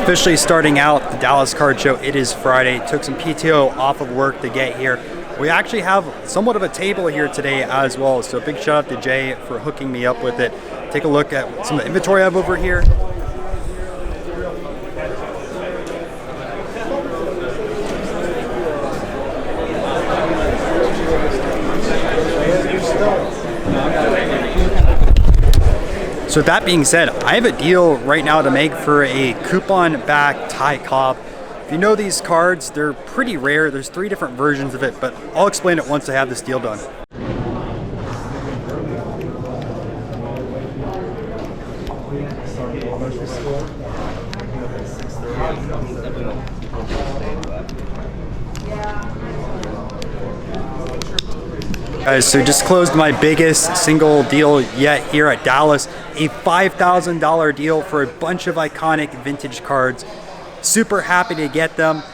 Officially starting out the Dallas Card Show. It is Friday. Took some PTO off of work to get here. We actually have somewhat of a table here today as well, so big shout out to Jay for hooking me up with it. Take a look at some of the inventory I have over here. So with that being said, I have a deal right now to make for a coupon back tie cob. If you know these cards, they're pretty rare. There's 3 different versions of it, but I'll explain it once I have this deal done. Guys, so just closed my biggest single deal yet here at Dallas, a $5,000 deal for a bunch of iconic vintage cards. Super happy to get them.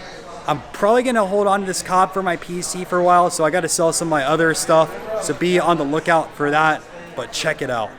I'm probably gonna hold on to this cob for my PC for a while, so I gotta sell some of my other stuff, so be on the lookout for that, but check it out.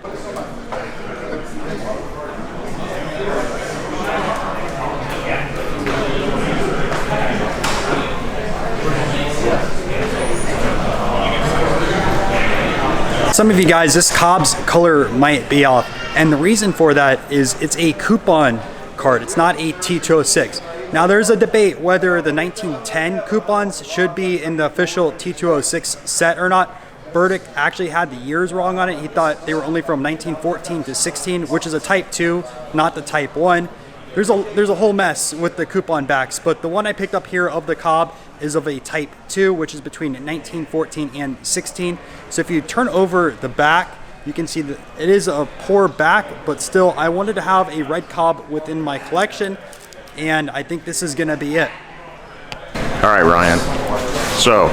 Some of you guys, this cob's color might be off, and the reason for that is it's a coupon card. It's not a T206. Now there's a debate whether the 1910 coupons should be in the official T206 set or not. Burdick actually had the years wrong on it. He thought they were only from 1914 to 16, which is a Type 2, not the Type 1. There's a whole mess with the coupon backs, but the one I picked up here of the cob is of a Type 2, which is between 1914 and 16. So if you turn over the back, you can see that it is a poor back, but still, I wanted to have a red cob within my collection, and I think this is gonna be it. All right, Ryan. So,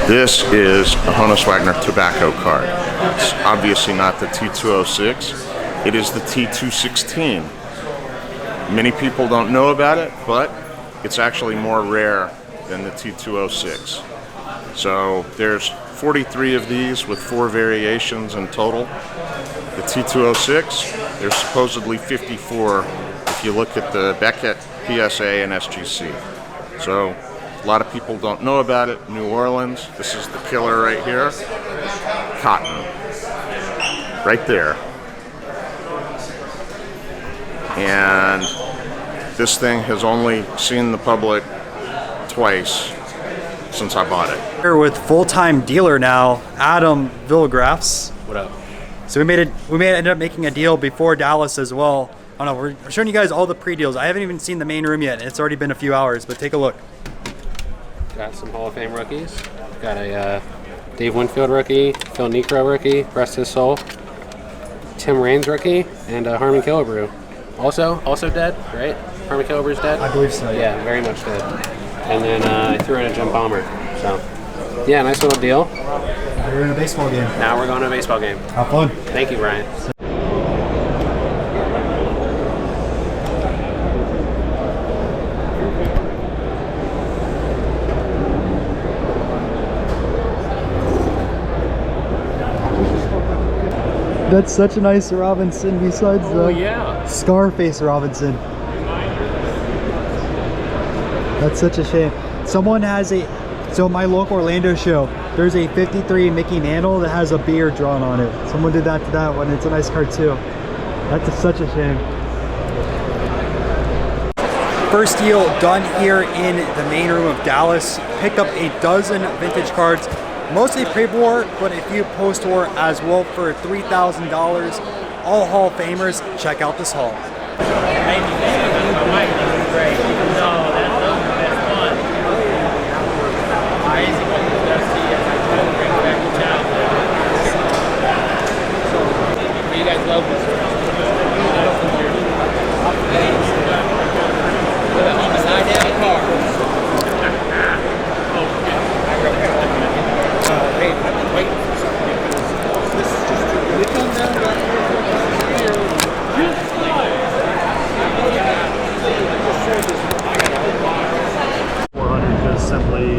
this is a Honus Wagner tobacco card. It's obviously not the T206. It is the T216. Many people don't know about it, but it's actually more rare than the T206. So there's 43 of these with 4 variations in total. The T206, there's supposedly 54 if you look at the Beckett, PSA, and SGC. So a lot of people don't know about it. New Orleans, this is the killer right here. Cotton, right there. And this thing has only seen the public twice since I bought it. Here with full-time dealer now, Adam Villagrafs. What up? So we ended up making a deal before Dallas as well. I don't know, we're showing you guys all the pre-deals. I haven't even seen the main room yet. It's already been a few hours, but take a look. Got some Hall of Fame rookies. Got a Dave Winfield rookie, Phil Necro rookie, rest his soul, Tim Raines rookie, and Harmon Killebrew. Also dead, right? Harmon Killebrews dead? I believe so, yeah. Very much dead. And then I threw in a Jim Palmer. So, yeah, nice little deal. We're in a baseball game. Now we're going to a baseball game. Have fun. Thank you, Brian. That's such a nice Robinson besides the Scarface Robinson. That's such a shame. Someone has so my local Orlando show, there's a 53 Mickey Mantle that has a beard drawn on it. Someone did that to that one. It's a nice card too. That's such a shame. First deal done here in the main room of Dallas. Picked up a dozen vintage cards. Mostly pre-war, but a few post-war as well for $3,000. All Hall of Famers. Check out this haul. You guys love this. Upside down car.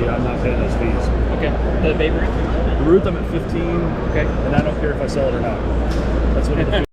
I'm not paying those fees. Okay. The baby root? The root, I'm at 15. Okay. And I don't care if I sell it or not. That's what it is.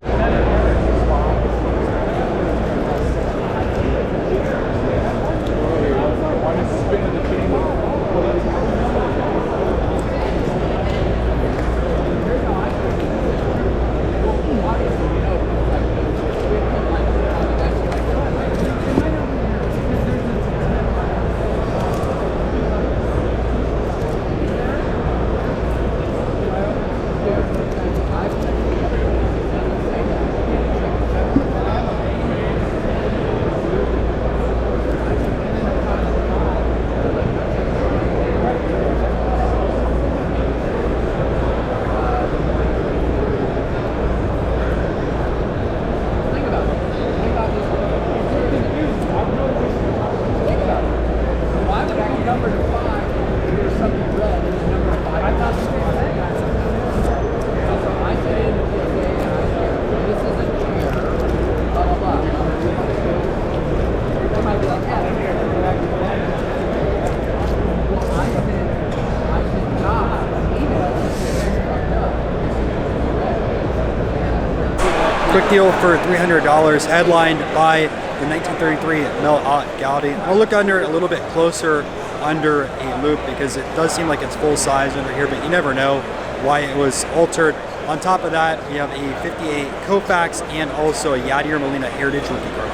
Quick deal for $300, headlined by the 1933 Mel Ott Gaudi. I'll look under it a little bit closer under a loop because it does seem like it's full size under here, but you never know why it was altered. On top of that, we have a 58 Koufax and also a Yadier Molina Heritage rookie card.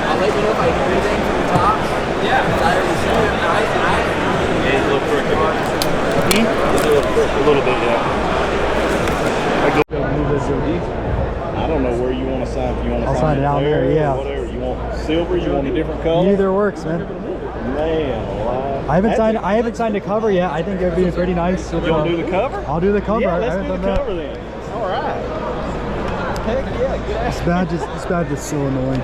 I'll let you know if I hear anything from the top. Yeah. I already see it. He's a little crooked. He's a little bit, yeah. I don't know where you want to sign. If you want to I'll sign it down there, yeah. Whatever. You want silver? You want a different color? Either works, man. Man, wow. I haven't signed a cover yet. I think it would be pretty nice. You want to do the cover? I'll do the cover. Yeah, I let's haven't do the done cover then. All right. Heck yeah, good ass. This badge is so annoying.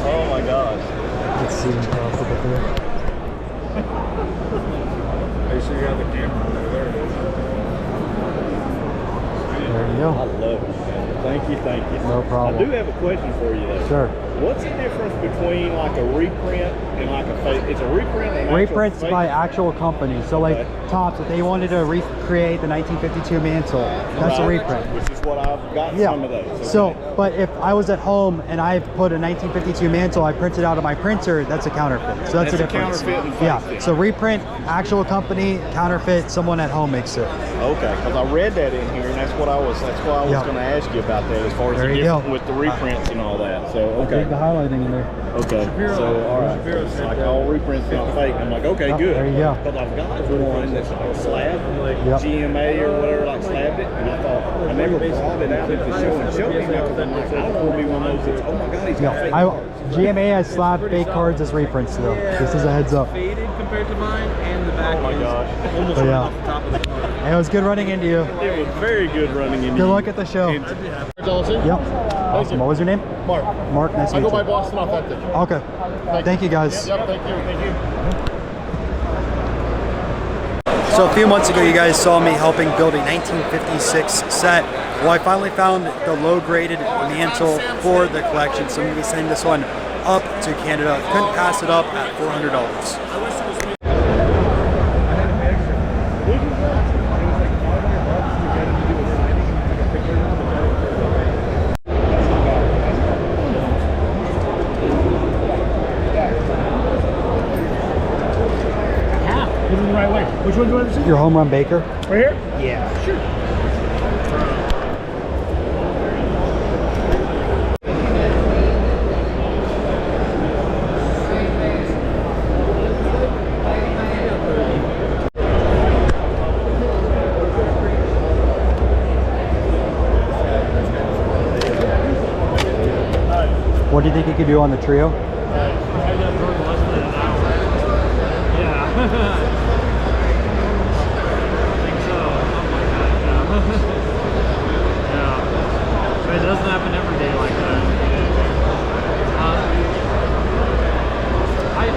Oh my gosh. Let's see if I'll put it there. Are you sure you have the camera? There it is. There you I go. love it, man. Thank you, thank you. No problem. I do have a question for you though. Sure. What's the difference between like a reprint and like a fake? It's a reprint and an Reprints actual by fake? actual companies. So like Okay. Tops, if they wanted to recreate the 1952 mantle, that's a Right. reprint. Which is what I've got Yeah. some of those. So, okay. but if I was at home and I put a 1952 mantle, I printed out of my printer, that's a counterfeit. So that's That's the a difference. counterfeit and fake Yeah. then. So reprint, actual company, counterfeit, someone at home makes it. Okay, because I read that in here, and that's why I was Yeah. going to ask you about that as far as There the you difference go. with the reprints and all that. So okay, The highlighting in there. okay. So all right, it's like all reprints not fake. I'm like, okay, Oh, good. there you go. Because I've got one that's like slab, like Yep. GMA or whatever, like slabbed it, and I thought I never brought it out at the show and showed him because I'm like, I don't want to be one of those that's, oh my god, he's got fake. GMA has slab fake cards as reprints though. This is a heads up. Faded compared to mine, and the back Oh my is gosh. almost But right yeah. off the top of the card. It was good running into you. It was very good running in. Good luck at the show. Yep. Awesome. What was your name? Mark. Mark, nice to meet you. Boston Authentic. Okay. Thank you guys. Yep, thank you. So a few months ago, you guys saw me helping build a 1956 set. Well, I finally found the low-graded mantle for the collection, so I'm going to be sending this one up to Canada. Couldn't pass it up at $400. This is the right way. Which one do I see? Your home run Baker? Right here? Yeah. Sure. What do you think you could do on the trio? But it doesn't happen every day like that.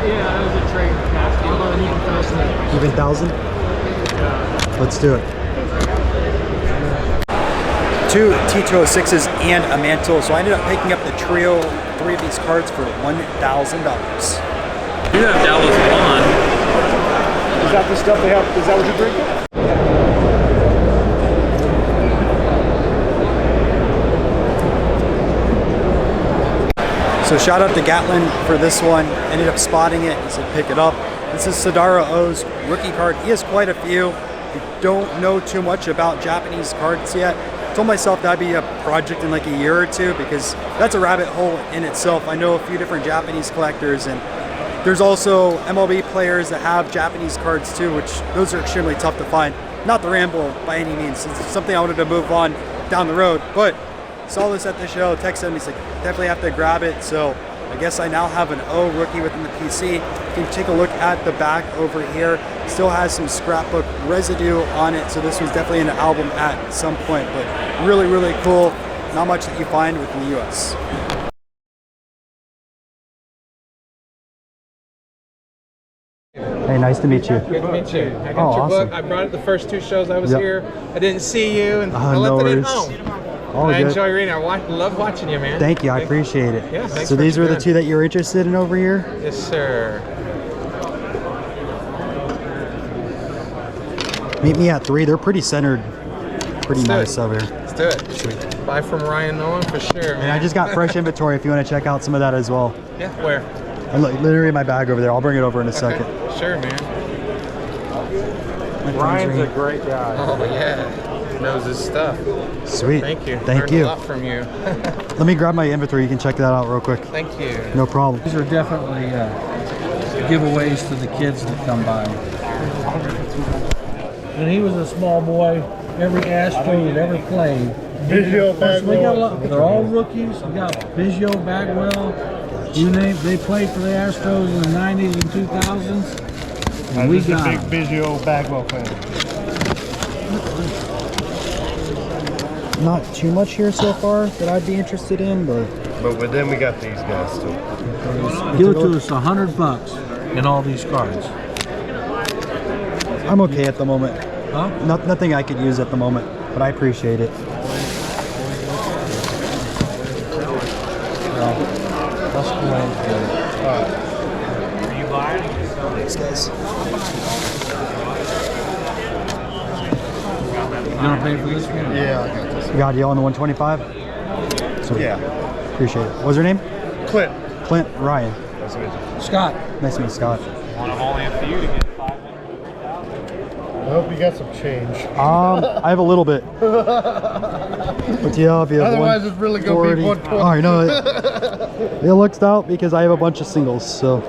Yeah, it was a trade casting. Although an even thousand. Even 1,000? Yeah. Let's do it. 2 T206s and a mantle, so I ended up picking up the trio, 3 of these cards for $1,000. You have Dallas Bond. Is that the stuff they have? Is that what you're drinking? So shout out to Gatlin for this one. Ended up spotting it. He said pick it up. This is Sadara O's rookie card. He has quite a few. I don't know too much about Japanese cards yet. Told myself that'd be a project in like a year or two because that's a rabbit hole in itself. I know a few different Japanese collectors, and there's also MLB players that have Japanese cards too, which those are extremely tough to find. Not the Ramble by any means. It's something I wanted to move on down the road, but saw this at the show, texted him, he's like, definitely have to grab it. So I guess I now have an O rookie within the PC. You can take a look at the back over here. Still has some scrapbook residue on it, so this was definitely an album at some point, but really, really cool. Not much that you find within the US. Hey, nice to meet you. Good to meet you. I got Oh, your awesome. book. I brought it the first 2 shows I was Yep. here. I didn't see you, and I No left it worries. at home. All I good. enjoy reading. Love watching you, man. Thank you, I appreciate it. Yeah, thanks so for these what were you're the 2 that you were interested in over here? Yes, sir. Meet me at 3, they're pretty centered. pretty nice over here. Let's do it. Sweet. Buy from Ryan Nolan for sure, man. And I just got fresh inventory if you want to check out some of that as well. Yeah, where? And look, literally in my bag over there. I'll bring it over in a second. Sure, man. Ryan's a great guy. Oh, yeah. Knows his stuff. Sweet. Thank you. Thank Learned you. a lot from you. Let me grab my inventory. You can check that out real quick. Thank you. No problem. These are definitely giveaways to the kids that come by. When he was a small boy, every Astro that ever played. Biggio, Bagwell. They're all rookies. We got Biggio, Bagwell. You name. They played for the Astros in the '90s and 2000s. And we got a big Biggio, Bagwell fan. Not too much here so far that I'd be interested in, but But then we got these guys too. give it to us $100 in all these cards. I'm okay at the moment. Huh? Nothing I could use at the moment, but I appreciate it. Let's go ahead and get it. Thanks, guys. You gonna pay for this one? Yeah, I got this. You got a deal on the 125? Sweet. Yeah. Appreciate it. What's your name? Clint. Clint Ryan. That's what Scott. Nice to meet you, Scott. I hope you got some change. I have a little bit. But yeah, if you have Otherwise, it's really gonna be 120. Oh, I know. It looks out because I have a bunch of singles, so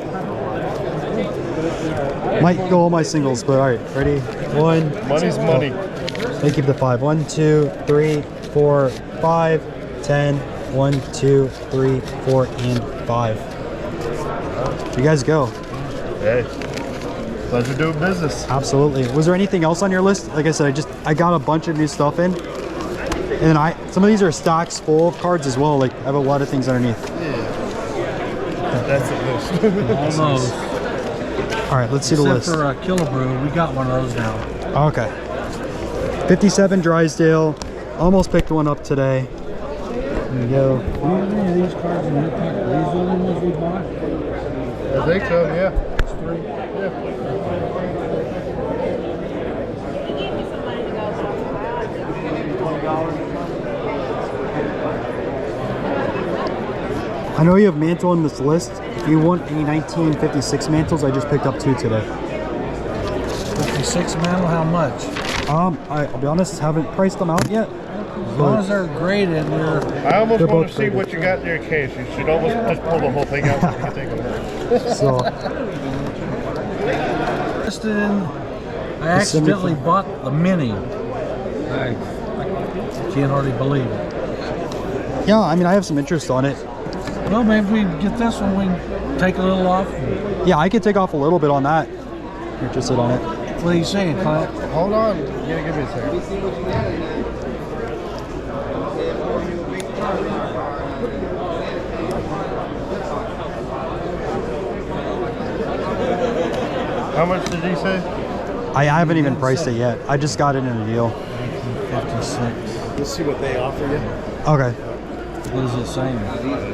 might go all my singles. But all right, ready? One. Money's money. They keep the 5. 1, 2, 3, 4, 5, 10. 1, 2, 3, 4, and 5. You guys go. Hey. Pleasure doing business. Absolutely. Was there anything else on your list? Like I said, I got a bunch of new stuff in. And then some of these are stocks full of cards as well. Like I have a lot of things underneath. That's the list. All those. All right, let's see the list. Except for Killebrew, we got one of those now. Okay. 57 Drysdale. Almost picked one up today. There you go. Do you have any of these cards in your pack? Are these the only ones we bought? I think so, yeah. It's 3. I know you have mantle on this list. If you want any 1956 mantles, I just picked up 2 today. 56 mantle, how much? I'll be honest, haven't priced them out yet. As long as they're graded, I almost They're want both to see graded. what you got in your case. You should almost just pull the whole thing out so you can take a look. So interested in. I accidentally bought the mini. I can't hardly believe it. yeah, I mean, I have some interest on it. Well, maybe we get this one. We can take a little off. Yeah, I could take off a little bit on that. Interested on it. What are you saying, Clint? Hold on. You gotta give me a second. How much did he say? I haven't even priced it yet. I just got it in a deal. 56. Let's see what they offer you. Okay. What is it saying?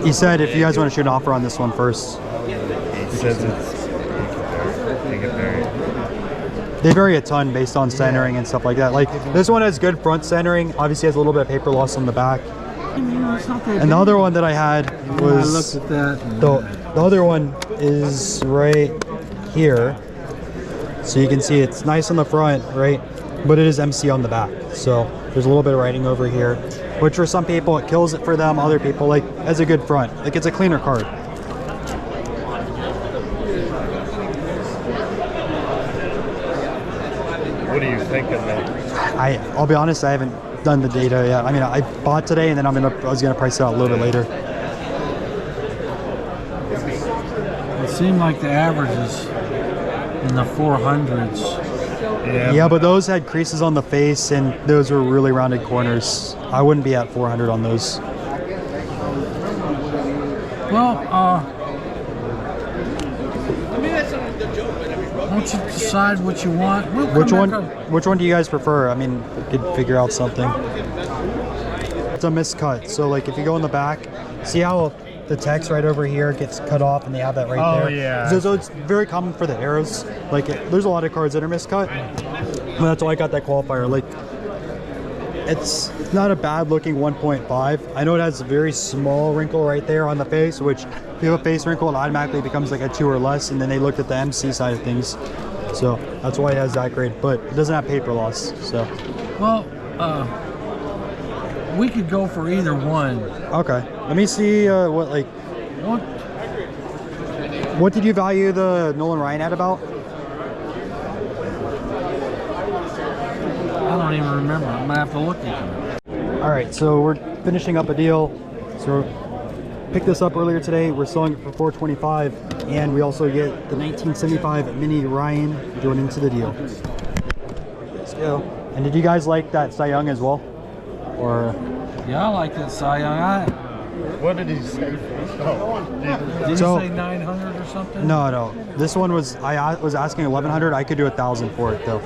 He said if you guys want to shoot an offer on this one first. He says it's. Take it very. They vary a ton based on centering and stuff like that. Like this one has good front centering. Obviously has a little bit of paper loss on the back. It's not that And the other one that I had I was looked at that. And the other one is right here. So you can see it's nice on the front, right? But it is MC on the back. So there's a little bit of writing over here, which for some people it kills it for them. Other people like has a good front. Like it's a cleaner card. What are you thinking then? I'll be honest, I haven't done the data yet. I mean, I bought today and then I was gonna price it out a little bit later. it seemed like the average is in the 400s. Yeah, but those had creases on the face and those were really rounded corners. I wouldn't be at 400 on those. Well, once you decide what you want, we'll Which come one? back Which one do you guys prefer? I mean, we could figure out something. It's a miscut. So, like, if you go in the back, see how the text right over here gets cut off, and they have that right there. Oh, yeah. So it's very common for the arrows. Like, there's a lot of cards that are miscut. But that's why I got that qualifier. Like, It's not a bad looking 1.5. I know it has a very small wrinkle right there on the face, which if you have a face wrinkle, it automatically becomes like a 2 or less, and then they looked at the MC side of things. So that's why it has that grade, but it doesn't have paper loss, so. Well, we could go for either one. Okay, let me see what did you value the Nolan Ryan at about? I don't even remember. I'm gonna have to look at it. All right, so we're finishing up a deal. So picked this up earlier today. We're selling it for $425, and we also get the 1975 Mini Ryan joined into the deal. Let's go. And did you guys like that Cy Young as well? Or Yeah, I like that Cy Young. What did he say? Did he So- say 900 or something? no. This one was I was asking 1,100. I could do 1,000 for it though.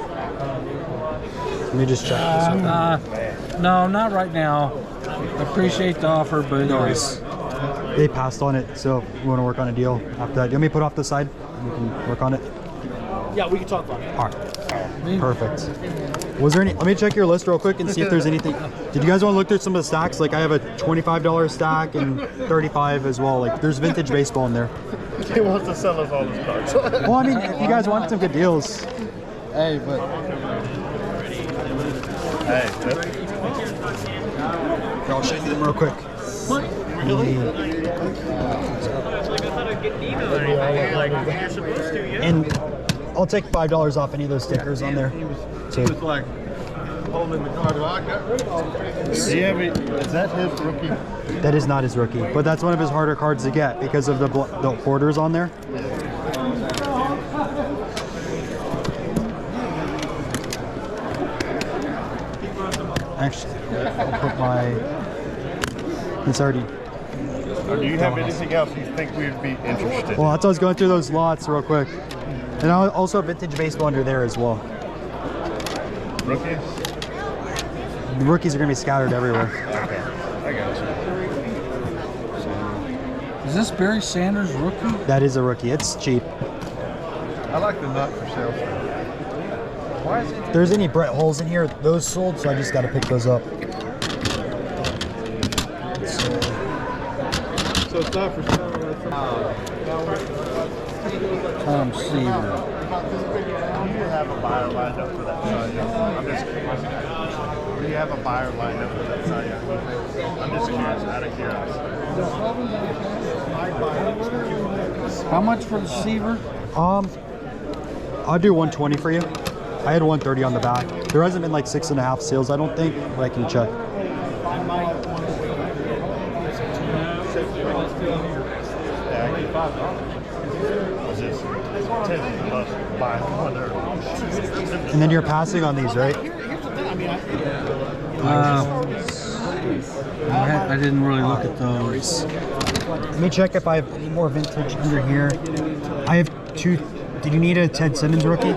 Let me just check this. No, not right now. I appreciate the offer, but No worries. They passed on it, so we want to work on a deal after that. Do you want me to put it off the side? We can work on it. Yeah, we can talk about it. All right. Perfect. Was there any? Let me check your list real quick and see if there's anything. Did you guys want to look through some of the stacks? Like I have a $25 stack and 35 as well. Like there's vintage baseball in there. He wants to sell us all his cards. Well, I mean, if you guys want some good deals. Hey, but Hey, I'll show you them real quick. And I'll take $5 off any of those stickers on there. So, like holding the card. Is that his rookie? that is not his rookie, but that's one of his harder cards to get because of the borders on there. Actually, I'll put my. It's already. Or do you have anything else you think we'd be interested in? Well, that's why I was going through those lots real quick. And also vintage baseball under there as well. Rookies? The rookies are going to be scattered everywhere. Okay, I got you. is this Barry Sanders rookie? That is a rookie. It's cheap. I like the nut for sale. Why is it? If there's any Brett holes in here, those sold, so I just got to pick those up. So it's not for sale. Tom Seaver. Do you have a buyer lined up for that Cy Young? I'm just curious. Do you have a buyer lined up for that Cy Young? I'm just curious, out of curiosity. How much for the Seaver? I'll do 120 for you. I had 130 on the back. There hasn't been like 6.5 sales, I don't think, but I can check. Was this 10 plus buy 130? And then you're passing on these, right? I didn't really look at those. Let me check if I have any more vintage under here. I have two. Did you need a Ted Simmons rookie?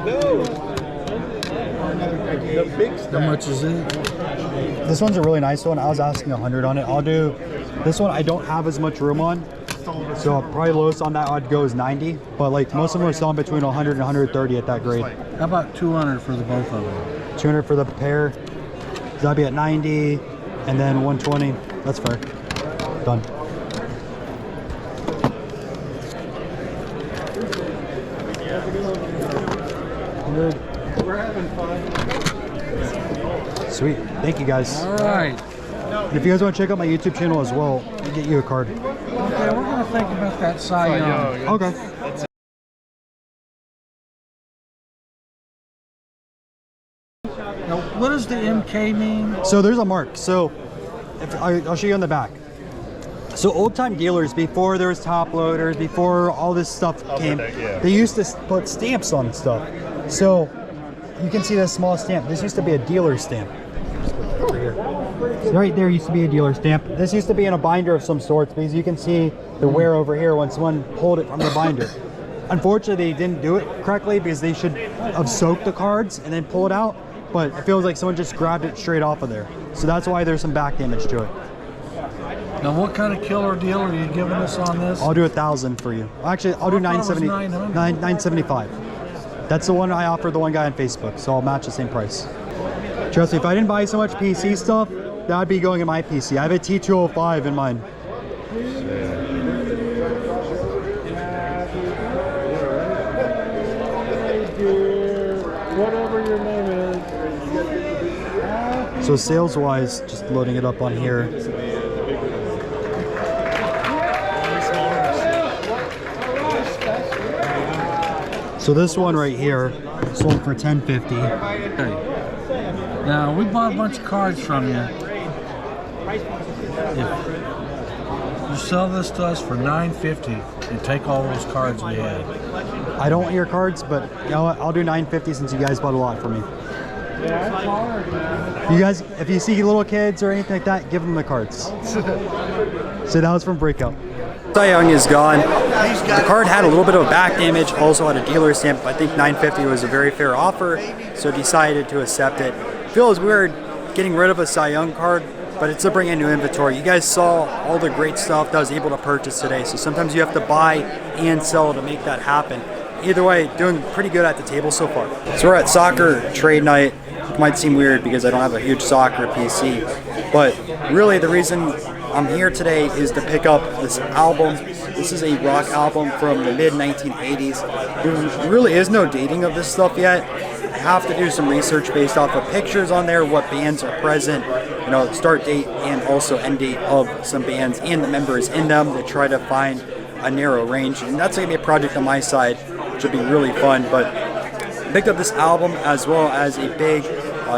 How much is it? This one's a really nice one. I was asking 100 on it. I'll do this one. I don't have as much room on, so probably lowest on that I'd go is 90. But like most of them are selling between 100 and 130 at that grade. How about 200 for the both of them? 200 for the pair. That'd be at 90, and then 120. That's fair. Done. We're having fun. Sweet. Thank you guys. All right. And if you guys want to check out my YouTube channel as well, I'll get you a card. Okay, we're gonna think about that Cy Young. Okay. Now, what does the MK mean? So there's a mark. So I'll show you on the back. So old time dealers, before there was top loaders, before all this stuff came, they used to put stamps on stuff. So you can see this small stamp. This used to be a dealer stamp. Over here. So right there used to be a dealer stamp. This used to be in a binder of some sorts because you can see the wear over here when someone pulled it from the binder. Unfortunately, they didn't do it correctly because they should have soaked the cards and then pull it out. But it feels like someone just grabbed it straight off of there. So that's why there's some back damage to it. Now, what kind of killer deal are you giving us on this? I'll do 1,000 for you. Actually, I'll do 970, 975. That's the one I offered the one guy on Facebook, so I'll match the same price. Trust me, if I didn't buy so much PC stuff, that would be going in my PC. I have a T205 in mine. Whatever your name is. So sales-wise, just loading it up on here. So this one right here sold for $10.50. Now, we bought a bunch of cards from you. If you sell this to us for $9.50 and take all those cards we had. I don't want your cards, but you know what? I'll do $9.50 since you guys bought a lot for me. You guys, if you see little kids or anything like that, give them the cards. So that was from Breakout. Cy Young is gone. The card had a little bit of back damage, also had a dealer stamp. I think $9.50 was a very fair offer, so decided to accept it. Feels weird getting rid of a Cy Young card, but it's to bring in new inventory. You guys saw all the great stuff that I was able to purchase today, so sometimes you have to buy and sell to make that happen. Either way, doing pretty good at the table so far. So we're at soccer trade night. It might seem weird because I don't have a huge soccer PC, but really the reason I'm here today is to pick up this album. This is a rock album from the mid-1980s. There really is no dating of this stuff yet. I have to do some research based off of pictures on there, what bands are present, you know, start date and also end date of some bands and the members in them to try to find a narrow range. And that's going to be a project on my side, which will be really fun. But I picked up this album as well as a big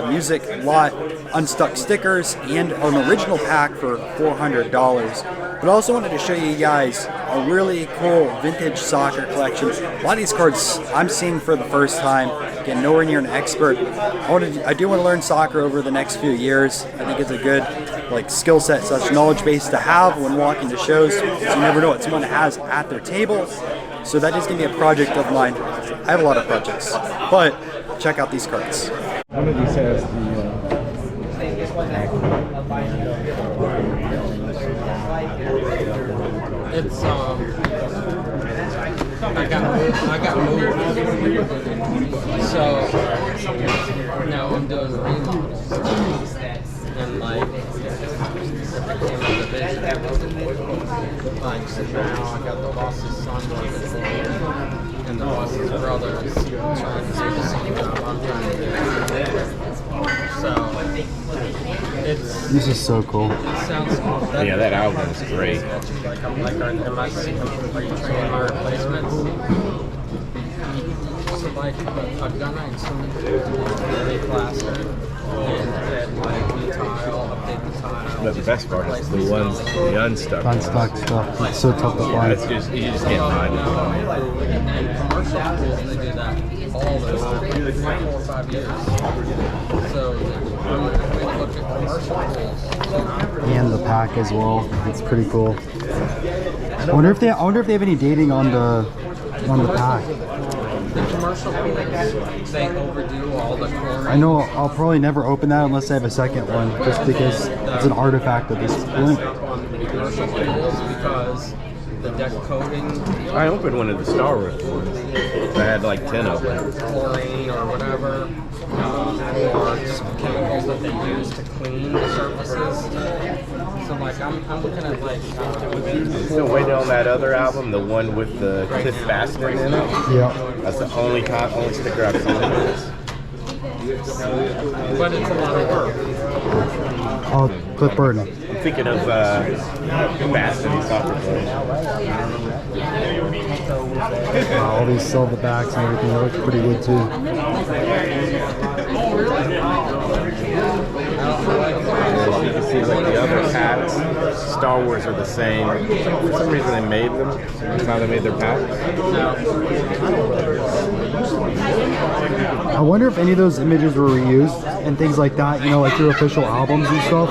music lot, unstuck stickers, and an original pack for $400. But I also wanted to show you guys a really cool vintage soccer collection. A lot of these cards I'm seeing for the first time. Again, nowhere near an expert. I do want to learn soccer over the next few years. I think it's a good skill set, such knowledge base to have when walking to shows. So you never know what someone has at their table. So that is going to be a project of mine. I have a lot of projects, but check out these cards. One of these has the It's I got moved. So now I'm doing remodels and like it became a division. Like so now I got the boss's son working for me and the boss's brother is trying to do the same job I'm trying to do. So This is so cool. it sounds cool. yeah, that album is great. Like I'm like, are you training my replacements? So like I've done like some plaster and like retile, update the tile. But the best part is the ones, the unstuck. Unstuck stuff. It's so tough to Yeah, find. it's just, you just can't find it. And commercial schools, they do that all the time, 4 or 5 years. So I'm going to look at commercial schools. And the pack as well. It's pretty cool. I wonder if they have any dating on the pack. The commercial schools, they overdo all the chlorine. I know I'll probably never open that unless I have a second one, just because it's an artifact of this blimp. On commercial schools because the deck coating, I opened one of the Star Wars ones. I had like 10 of them. chlorine or whatever, or just chemicals that they use to clean the surfaces. So like I'm looking at like Still waiting on that other album, the one with the Cliff Baskin in it. Yeah. That's the only sticker I've seen of this. but it's a lot of work. Oh, Cliff Burton. I'm thinking of Baskin soccer player. All these silver backs and everything, they look pretty good too. You can see like the other packs, Star Wars are the same. For some reason they made them. That's how they made their packs. I wonder if any of those images were reused and things like that, you know, like through official albums and stuff.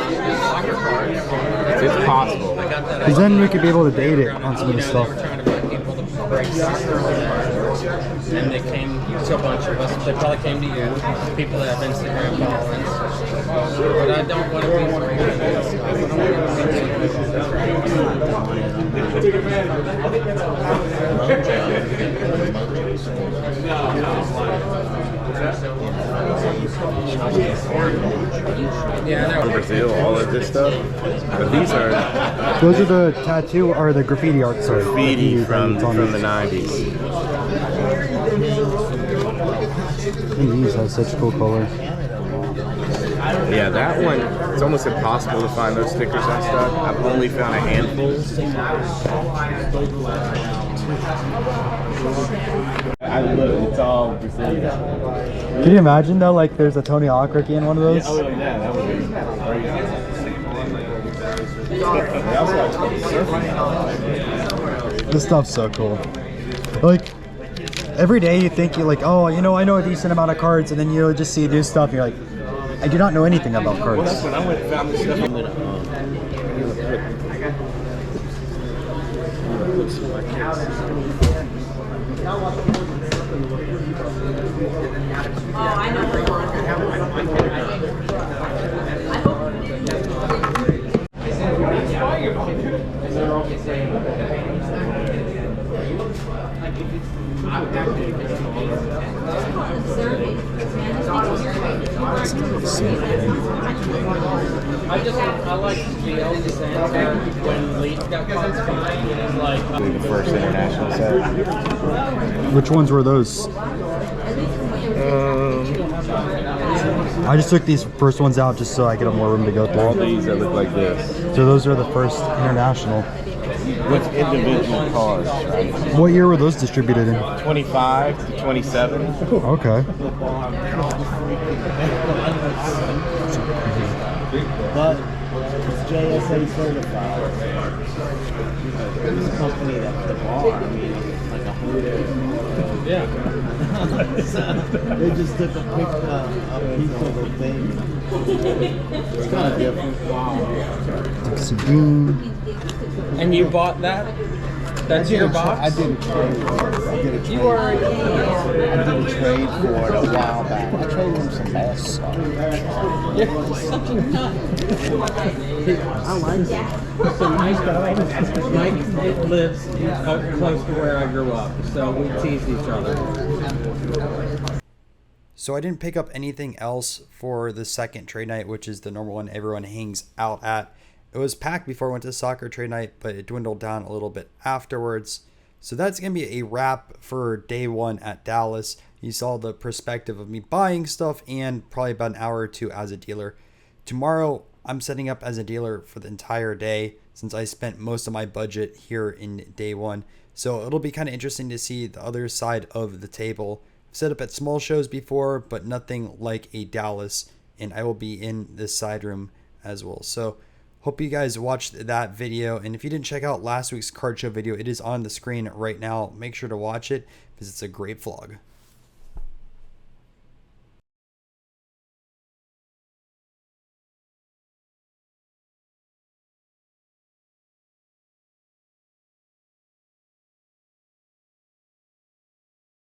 It's possible. Because then we could be able to date it on some of this stuff. Trying to get people to break soccer and they came to a bunch of us. They probably came to you, people that have Instagram followings. But I don't want to be Yeah, I know. From Brazil, all of this stuff. But these are Those are the tattoo or the graffiti art. Sorry, graffiti from that's on the these. 90s. And these have such cool color. Yeah, that one, it's almost impossible to find those stickers on stock. I've only found a handful. I look, it's all Brazilian. Can you imagine though, like there's a Tony Hawk rookie in one of those? Oh yeah, that would be crazy. This stuff's so cool. Like every day you think you're like, oh, you know, I know a decent amount of cards, and then you just see new stuff. And you're like, I do not know anything about cards. Well, that's when I went and found this stuff. I'm gonna put some of my kids. I know. I like the eldest answer when Leeds got caught spying. It was like The first international set. Which ones were those? I just took these first ones out just so I could have more room to go All through. these that look like this. So those are the first international. With individual cards, right? What year were those distributed in? 25 to 27. Okay. But it's JSA certified. This company that's the bar, I mean, like a whole. yeah. They just took a piece of the thing. It's kind of different. Wow. And you bought that? That's your box? I did a trade. I did a trade for it a while back. I traded him some basketball. You're such a nut. I like it. So Mike lives close to where I grew up, so we tease each other. So I didn't pick up anything else for the second trade night, which is the normal one everyone hangs out at. It was packed before I went to soccer trade night, but it dwindled down a little bit afterwards. So that's going to be a wrap for day one at Dallas. You saw the perspective of me buying stuff and probably about an hour or two as a dealer. Tomorrow, I'm setting up as a dealer for the entire day since I spent most of my budget here in day one. So it'll be kind of interesting to see the other side of the table. I've set up at small shows before, but nothing like a Dallas, and I will be in this side room as well. So hope you guys watched that video, and if you didn't check out last week's card show video, it is on the screen right now. Make sure to watch it because it's a great vlog.